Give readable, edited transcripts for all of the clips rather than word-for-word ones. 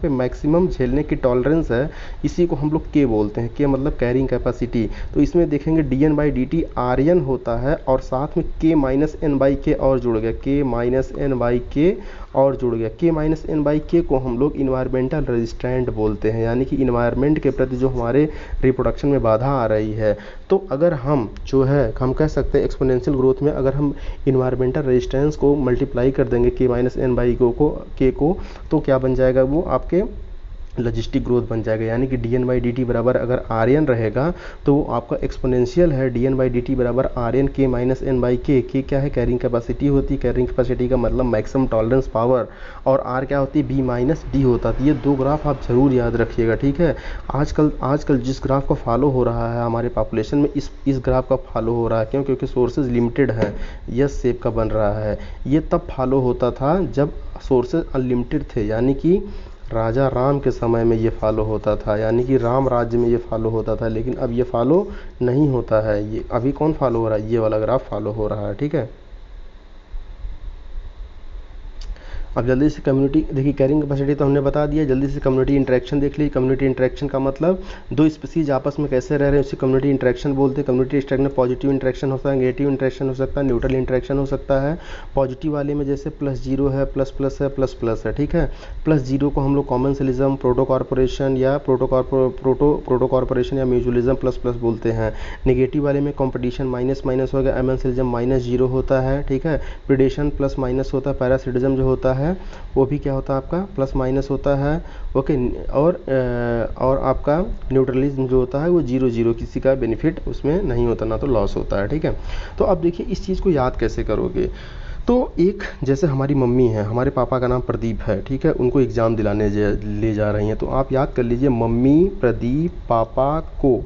पे मैक्सिमम झेलने की टॉलरेंस है, इसी को हम लोग के बोलते हैं। के मतलब कैरिंग कैपेसिटी। तो इसमें देखेंगे D N by D T R N होता है और साथ में के माइनस एन बाई के और जुड़ गया, के माइनस एन बाई के और जुड़ गया। के माइनस एन बाई के को हम लोग इन्वायरमेंटल रेजिस्टेंट बोलते हैं, यानी कि इन्वायरमेंट के प्रति जो हमारे रिप्रोडक्शन में बाधा आ रही है। तो अगर हम जो है हम कह सकते हैं एक्सपोनेंशियल ग्रोथ में अगर हम इन्वायरमेंटल रेजिस्टेंस को मल्टीप्लाई कर देंगे के माइनस एन बाई के को, तो क्या बन जाएगा, वो आपके लॉजिस्टिक ग्रोथ बन जाएगा। यानी कि D N by D T बराबर अगर आर एन रहेगा तो वो आपका एक्सपोनेंशियल है, D N by D T बराबर R N K minus N by K क्या है, कैरिंग कैपेसिटी होती है। कैरिंग कैपेसिटी का मतलब मैक्सिमम टॉलरेंस पावर, और आर क्या होती है, बी माइनस डी होता है। ये दो ग्राफ आप जरूर याद रखिएगा, ठीक है। आजकल जिस ग्राफ का फॉलो हो रहा है हमारे पॉपुलेशन में, इस ग्राफ का फॉलो हो रहा है। क्यों? क्योंकि सोर्सेज लिमिटेड है, यस शेप का बन रहा है। ये तब फॉलो होता था जब सोर्सेज अनलिमिटेड थे, यानी कि राजा राम के समय में ये फॉलो होता था, यानी कि राम राज्य में ये फॉलो होता था। लेकिन अब ये फॉलो नहीं होता है। ये अभी कौन फॉलो हो रहा है, ये वाला ग्राफ फॉलो हो रहा है, ठीक है। अब जल्दी से कम्युनिटी देखिए, कैरिंग कैपेसिटी तो हमने बता दिया। जल्दी से कम्युनिटी इंटरेक्शन देख लीजिए। कम्युनिटी इंटरेक्शन का मतलब दो स्पीसीज आपस में कैसे रह रहे हैं उसे कम्युनिटी इंटरेक्शन बोलते हैं। कम्युनिटी इंटरेक्शन में पॉजिटिव इंटरेक्शन होता है, नेगेटिव इंटरेक्शन हो सकता है, न्यूट्रल इंटरेक्शन हो सकता है। पॉजिटिव वाले में जैसे प्लस जीरो है, प्लस प्लस है, प्लस प्लस है, ठीक है। प्लस जीरो को हम लोग कॉमनसेलिज्म, प्रोटो कॉर्पोरेशन या प्रोटो कॉर्पोरेशन या म्यूचुअलिज्म प्लस प्लस बोलते हैं। नेगेटिव वाले में कॉम्पिटिशन माइनस माइनस हो गया, एमेंसिलिज्म माइनस जीरो होता है, ठीक है। प्रिडेशन प्लस माइनस होता है, पैरासिटिज्म जो होता है वो भी क्या होता है आपका प्लस माइनस होता है, ओके। और आपका न्यूट्रलिज्म जो होता है वो जीरो जीरो, किसी का बेनिफिट उसमें नहीं होता, ना तो लॉस होता है, ठीक है। तो अब देखिए इस चीज़ को याद कैसे करोगे। तो एक जैसे हमारी मम्मी है, हमारे पापा का नाम प्रदीप है, ठीक है, उनको एग्ज़ाम दिलाने ले जा रही हैं। तो आप याद कर लीजिए, मम्मी प्रदीप पापा को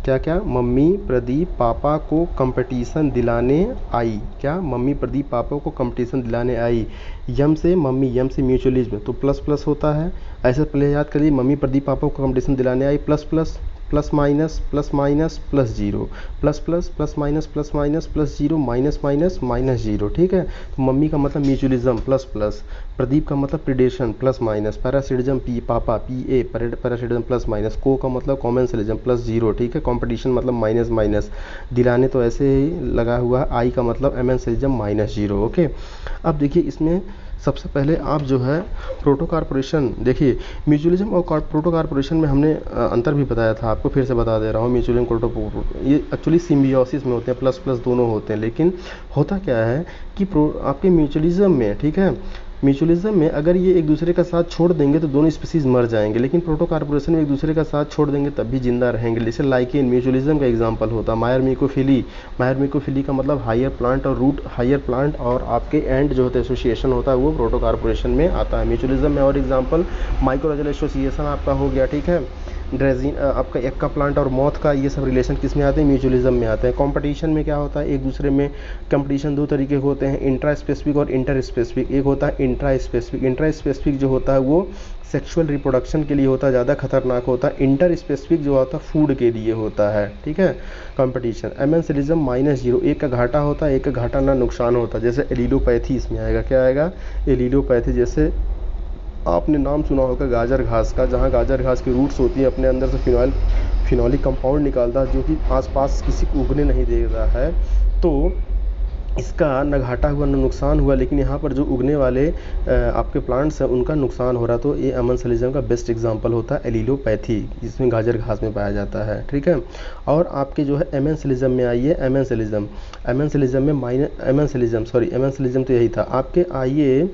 क्या क्या, मम्मी प्रदीप पापा को कंपटीशन दिलाने आई। क्या? मम्मी प्रदीप पापा को कंपटीशन दिलाने आई। यम से मम्मी, यम से म्यूचुअलिज्म, तो प्लस प्लस होता है। ऐसे पहले याद करिए, मम्मी प्रदीप पापा को कंपटीशन दिलाने आई, plus plus plus minus plus minus plus zero, plus plus plus minus plus zero, minus minus minus zero, ठीक है। तो मम्मी का मतलब म्यूचुअलिज्म प्लस प्लस, प्रदीप का मतलब predation plus minus, parasitism P पापा P A parasitism plus minus, को का मतलब कॉमनसेलिज्म प्लस जीरो, ठीक है। कंपटीशन मतलब माइनस माइनस, दिलाने तो ऐसे ही लगा हुआ है। आई का मतलब एमेंसिलिज्म माइनस जीरो, ओके। अब देखिए इसमें सबसे पहले आप जो है प्रोटो कॉर्पोरेशन देखिए, म्यूचुअलिज्म और प्रोटो कॉर्पोरेशन में हमने अंतर भी बताया था आपको, फिर से बता दे रहा हूँ। म्यूचुअलिज्म प्रोटो ये एक्चुअली सिम्बियोसिस में होते हैं, प्लस प्लस दोनों होते हैं। लेकिन होता क्या है कि आपके म्यूचुअलिज्म में, ठीक है, म्यूचुअलिज्म में अगर ये एक दूसरे का साथ छोड़ देंगे तो दोनों स्पीसीज मर जाएंगे, लेकिन प्रोटो कॉर्पोरेशन में एक दूसरे का साथ छोड़ देंगे तब भी जिंदा रहेंगे। जैसे लाइकेन म्यूचुअलिज्म का एग्जांपल होता है। मायर का मतलब हायर प्लांट और रूट हायर प्लांट, और आपके एंड जो होता है एसोसिएशन होता है वो प्रोटो कॉर्पोरेशन में आता है म्यूचुअलिज्म में। और एग्जाम्पल माइक्रोलॉजिकल एसोसिएशन आपका हो गया, ठीक है। ड्रेजिन आपका एक्का प्लांट और मौत का ये सब रिलेशन किस में आते हैं, म्यूचुअलिज्म में आते हैं। कंपटीशन में क्या होता है, एक दूसरे में कंपटीशन दो तरीके के होते हैं, इंट्रा स्पेसिफिक और इंटर स्पेसिफिक। एक होता है इंट्रा स्पेसिफिक जो होता है वो सेक्सुअल रिप्रोडक्शन के लिए होता है, ज़्यादा खतरनाक होता है। इंटर स्पेसिफिक जो होता है फूड के लिए होता है, ठीक है। कंपटीशन एमेंसिलिज्म माइनस जीरो, एक का घाटा होता है, एक का घाटा ना नुकसान होता है। जैसे एलिलोपैथी इसमें आएगा, क्या आएगा, एलिलोपैथी। जैसे आपने नाम सुना होगा गाजर घास का, जहाँ गाजर घास की रूट्स होती है अपने अंदर से फिनॉलिक कंपाउंड निकालता है जो कि आसपास किसी को उगने नहीं दे रहा है। तो इसका न घाटा हुआ न नुकसान हुआ, लेकिन यहाँ पर जो उगने वाले आपके प्लांट्स हैं उनका नुकसान हो रहा। तो ये एमेंसिलिज्म का बेस्ट एग्जांपल होता है एलिलोपैथी, जिसमें गाजर घास में पाया जाता है, ठीक है। और आपके जो है एमेंसिलिज्म में आइए, एमेंसिलिज्म तो यही था आपके। आइए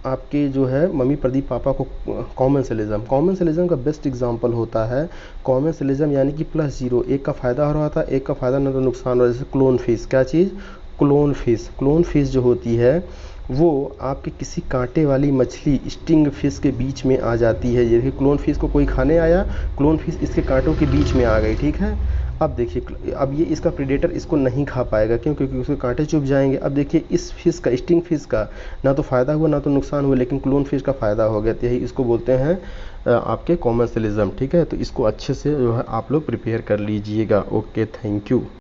आपके जो है मम्मी प्रदीप पापा को कॉमनसेलिज्म का बेस्ट एग्जांपल होता है कॉमनसेलिज्म, यानी कि प्लस जीरो, एक का फ़ायदा हो रहा था, एक का फ़ायदा न तो नुकसान हो रहा। जैसे क्लोन फिश, क्या चीज़, क्लोन फिश जो होती है वो आपके किसी कांटे वाली मछली स्टिंग फिश के बीच में आ जाती है। ये क्लोन फिश को कोई खाने आया, क्लोन फिश इसके कांटों के बीच में आ गई, ठीक है। अब देखिए, अब ये इसका प्रेडेटर इसको नहीं खा पाएगा, क्यों, क्योंकि उसके कांटे चुभ जाएंगे। अब देखिए इस फिश का, स्टिंग फिश का ना तो फ़ायदा हुआ ना तो नुकसान हुआ, लेकिन क्लोन फिश का फ़ायदा हो गया। तो यही इसको बोलते हैं आपके कॉमनसेलिज्म, ठीक है। तो इसको अच्छे से जो है आप लोग प्रिपेयर कर लीजिएगा। Okay, thank you.